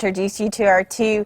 Introduce you to our two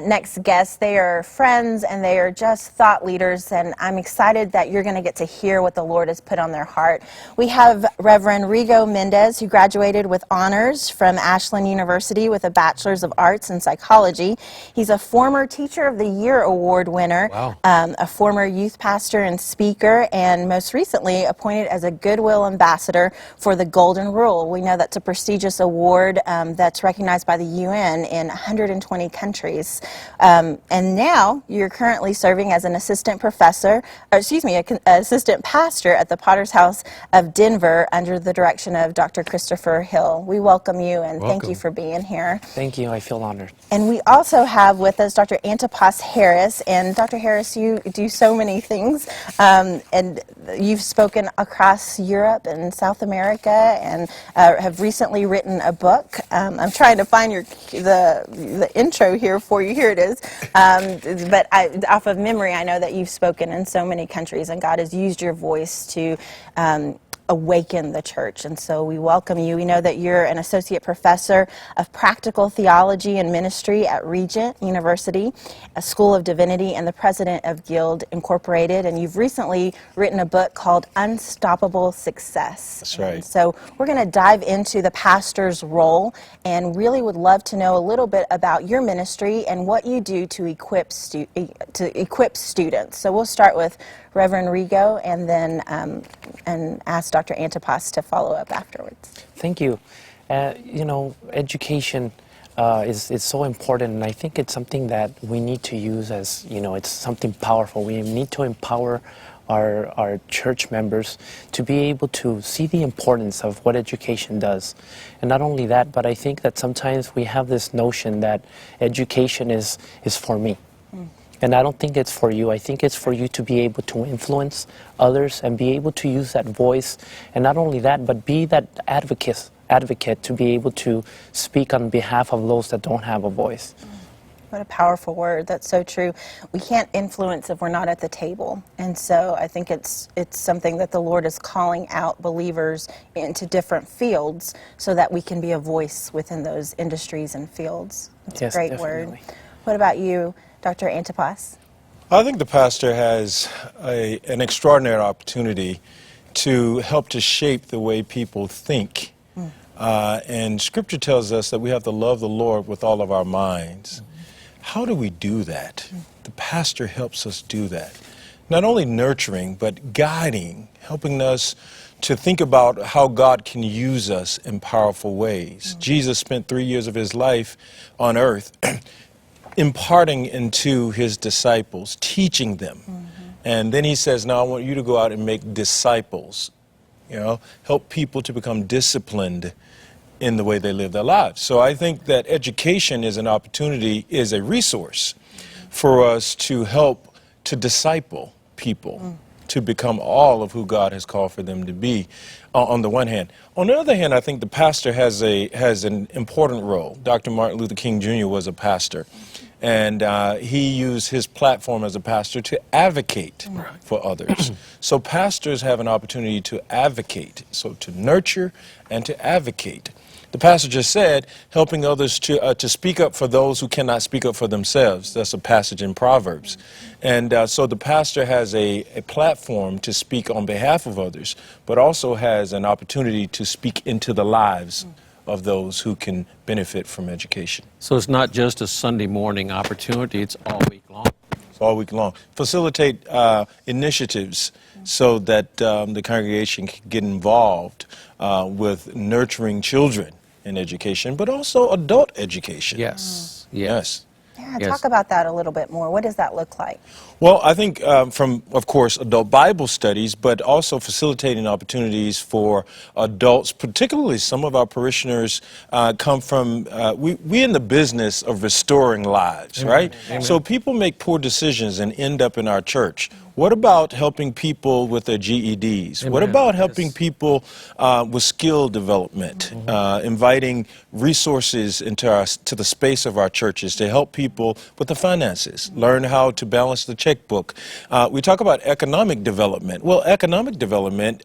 next guests. They are friends and they are just thought leaders, and I'm excited that you're going to get to hear what the Lord has put on their heart. We have Reverend RIGO Mendez, who graduated with honors from Ashland University with a Bachelor's of Arts in Psychology. He's a former Teacher of the Year Award winner, a former youth pastor and speaker, and most recently appointed as a Goodwill Ambassador for the Golden Rule. We know that's a prestigious award that's recognized by the UN in 120 countries. And now you're currently serving as an assistant professor, or excuse me, assistant pastor at the Potter's House of Denver under the direction of Dr. Christopher Hill. We welcome you and thank you for being here. Thank you. I feel honored. And we also have with us Dr. ANTIPAS Harris. And Dr. Harris, you do so many things. And you've spoken across Europe and South America and have recently written a book. I'm trying to find the intro here for you. Here it is. But off of memory, I know that you've spoken in so many countries, and God has used your voice to awaken the church. And so we welcome you. We know that you're an associate professor of practical theology and ministry at Regent University, a School of Divinity, and the president of Guild Incorporated. And you've recently written a book called Unstoppable Success. That's right. And so we're going to dive into the pastor's role, and really would love to know a little bit about your ministry and what you do to equip students. So we'll start with Reverend RIGO and then and ask Dr. ANTIPAS to follow up afterwards. Thank you. You know, education is so important, and I think it's something that we need to use as, you know, it's something powerful. We need to empower our church members to be able to see the importance of what education does. And not only that, but I think that sometimes we have this notion that education is for me. And I don't think it's for you. I think it's for you to be able to influence others and be able to use that voice. And not only that, but be that advocate to be able to speak on behalf of those that don't have a voice. What a powerful word. That's so true. We can't influence if we're not at the table. And so I think it's something that the Lord is calling out believers into different fields so that we can be a voice within those industries and fields. It's a great word. What about you, Dr. ANTIPAS? I think the pastor has an extraordinary opportunity to help to shape the way people think. And Scripture tells us that we have to love the Lord with all of our minds. How do we do that? The pastor helps us do that. Not only nurturing, but guiding, helping us to think about how God can use us in powerful ways. Jesus spent 3 years of his life on earth imparting into his disciples, teaching them. And then he says, now I want you to go out and make disciples, you know, help people to become disciplined in the way they live their lives. So I think that education is an opportunity, is a resource for us to help to disciple people to become all of who God has called for them to be, on the one hand. On the other hand, I think the pastor has an important role. Dr. Martin Luther King Jr. was a pastor, and he used his platform as a pastor to advocate for others. So pastors have an opportunity to advocate, so to nurture and to advocate. The pastor just said, helping others to speak up for those who cannot speak up for themselves. That's a passage in Proverbs. And so the pastor has a platform to speak on behalf of others, but also has an opportunity to speak into the lives of those who can benefit from education. So it's not just a Sunday morning opportunity, it's all week long. It's all week long. Facilitate initiatives so that the congregation can get involved with nurturing children in education, but also adult education. Yes. Yeah, talk about that a little bit more. What does that look like? Well, I think from, of course, adult Bible studies, but also facilitating opportunities for adults, particularly some of our parishioners come from, we in the business of restoring lives, right? Amen. So people make poor decisions and end up in our church. What about helping people with their GEDs? Amen. What about helping people with skill development, inviting resources into to the space of our churches to help people with the finances, learn how to balance the checkbook? We talk about economic development. Well, economic development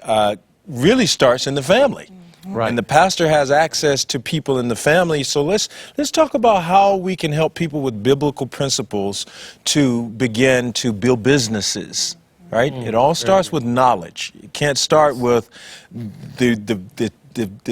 really starts in the family. Right. And the pastor has access to people in the family. So let's talk about how we can help people with biblical principles to begin to build businesses. Right? It all starts with knowledge. It can't start with the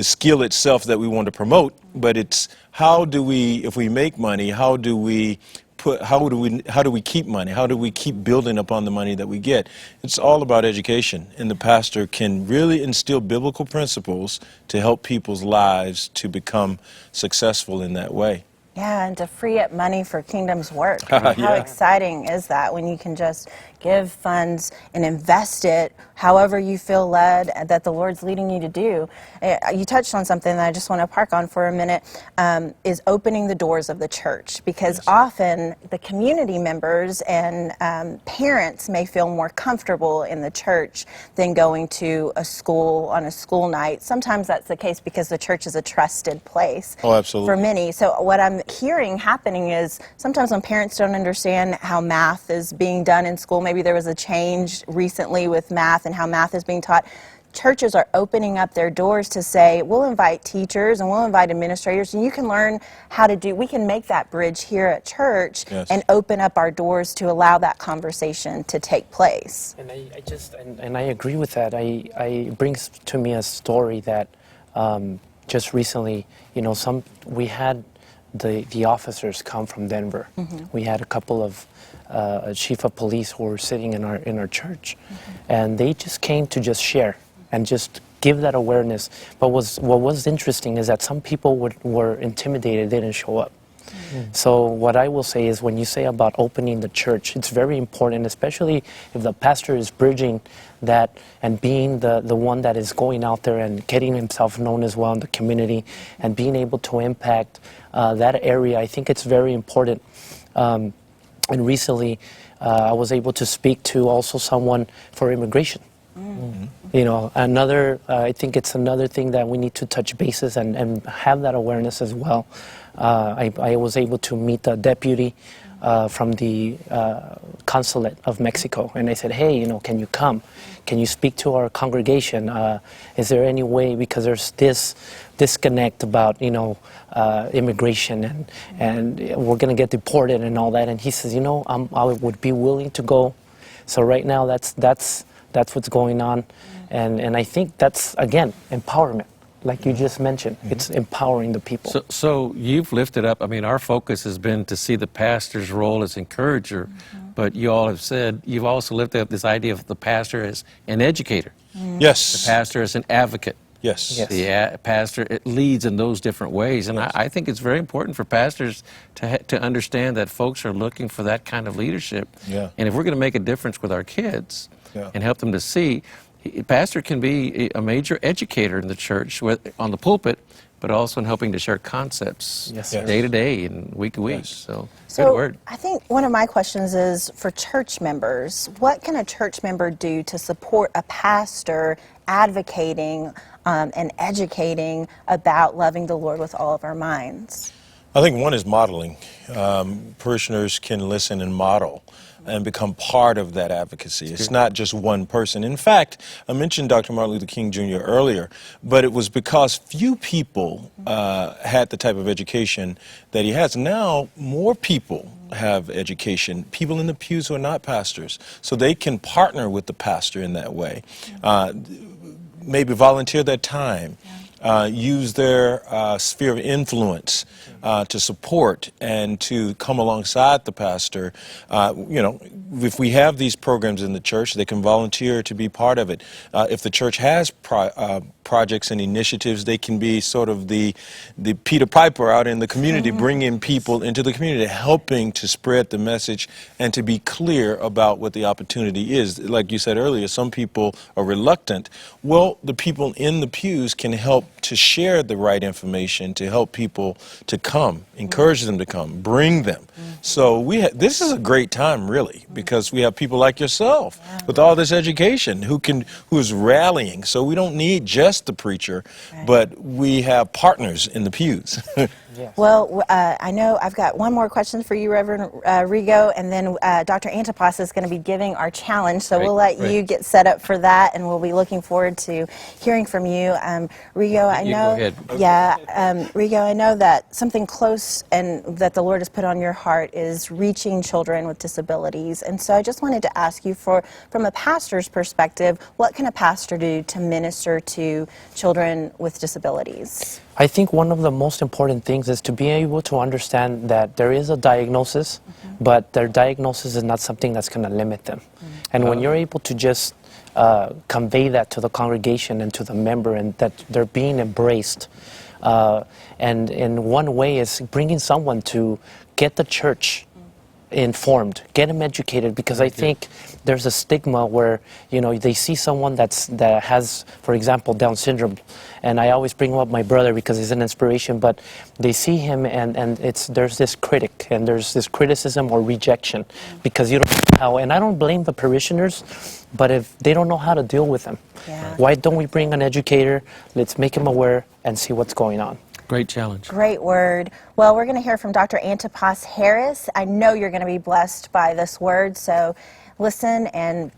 skill itself that we want to promote, but it's how do we, if we make money, how do we keep money? How do we keep building upon the money that we get? It's all about education, and the pastor can really instill biblical principles to help people's lives to become successful in that way. Yeah, and to free up money for Kingdom's work. I mean, how Yeah. exciting is that when you can just give funds and invest it however you feel led that the Lord's leading you to do. You touched on something that I just want to park on for a minute, is opening the doors of the church, because often the community members and parents may feel more comfortable in the church than going to a school on a school night. Sometimes that's the case because the church is a trusted place Oh, absolutely. for many. So what I'm hearing happening is sometimes when parents don't understand how math is being done in school, maybe there was a change recently with math and how math is being taught, churches are opening up their doors to say, we'll invite teachers and we'll invite administrators, and you can learn how to do, we can make that bridge here at church. Yes. And open up our doors to allow that conversation to take place. And I agree with that. It brings to me a story that just recently, we had the officers come from Denver. We had a couple of a chief of police who were sitting in our church, and they just came to just share and just give that awareness. But what was interesting is that some people were intimidated, they didn't show up. So what I will say is, when you say about opening the church, it's very important, especially if the pastor is bridging that and being the one that is going out there and getting himself known as well in the community and being able to impact that area. I think it's very important. And recently, I was able to speak to also someone for immigration. I think it's another thing that we need to touch bases and have that awareness as well. I was able to meet the deputy from the consulate of Mexico, and I said, hey, can you come? Can you speak to our congregation? Is there any way, because there's this disconnect about, immigration and we're going to get deported and all that. And he says, I would be willing to go. So right now that's what's going on. And I think that's, again, empowerment. Like you just mentioned, it's empowering the people. So you've lifted up, our focus has been to see the pastor's role as encourager, but you all have said, you've also lifted up this idea of the pastor as an educator. Yes. The pastor as an advocate. Yes. The pastor, it leads in those different ways. And I think it's very important for pastors to understand that folks are looking for that kind of leadership. Yeah. And if we're going to make a difference with our kids Yeah. and help them to see, a pastor can be a major educator in the church, on the pulpit, but also in helping to share concepts Yes, sir. day to day and week to week. Yes. So, good So word. I think one of my questions is, for church members, what can a church member do to support a pastor advocating and educating about loving the Lord with all of our minds? I think one is modeling. Parishioners can listen and model and become part of that advocacy. It's not just one person. In fact, I mentioned Dr. Martin Luther King Jr. earlier, but it was because few people had the type of education that he has. Now, more people have education, people in the pews who are not pastors, so they can partner with the pastor in that way. Maybe volunteer their time. Use their sphere of influence to support and to come alongside the pastor. If we have these programs in the church, they can volunteer to be part of it. If the church has projects and initiatives, they can be sort of the Peter Piper out in the community, bringing people into the community, helping to spread the message and to be clear about what the opportunity is. Like you said earlier, some people are reluctant. Well, the people in the pews can help to share the right information, to help people to come come, encourage them to come, bring them. So this is a great time, really, because we have people like yourself with all this education who is rallying. So we don't need just the preacher, but we have partners in the pews. Yes. Well, I know I've got one more question for you, Reverend Rigo, and then Dr. Antipas is going to be giving our challenge, so we'll let you get set up for that, and we'll be looking forward to hearing from you. Rigo, I You know, go ahead. Rigo, I know that something close and that the Lord has put on your heart is reaching children with disabilities, and so I just wanted to ask you, from a pastor's perspective, what can a pastor do to minister to children with disabilities? I think one of the most important things is to be able to understand that there is a diagnosis, but their diagnosis is not something that's going to limit them. And when you're able to just convey that to the congregation and to the member, and that they're being embraced, and in one way is bringing someone to get the church informed, get them educated, because I think there's a stigma where, you know, they see someone that has, for example, Down syndrome, and I always bring up my brother because he's an inspiration, but they see him and there's this critic and there's this criticism or rejection because you don't know how, and I don't blame the parishioners, but if they don't know how to deal with them, why don't we bring an educator? Let's make them aware and see what's going on. Great challenge. Great word. Well, we're going to hear from Dr. Antipas Harris. I know you're going to be blessed by this word, so listen and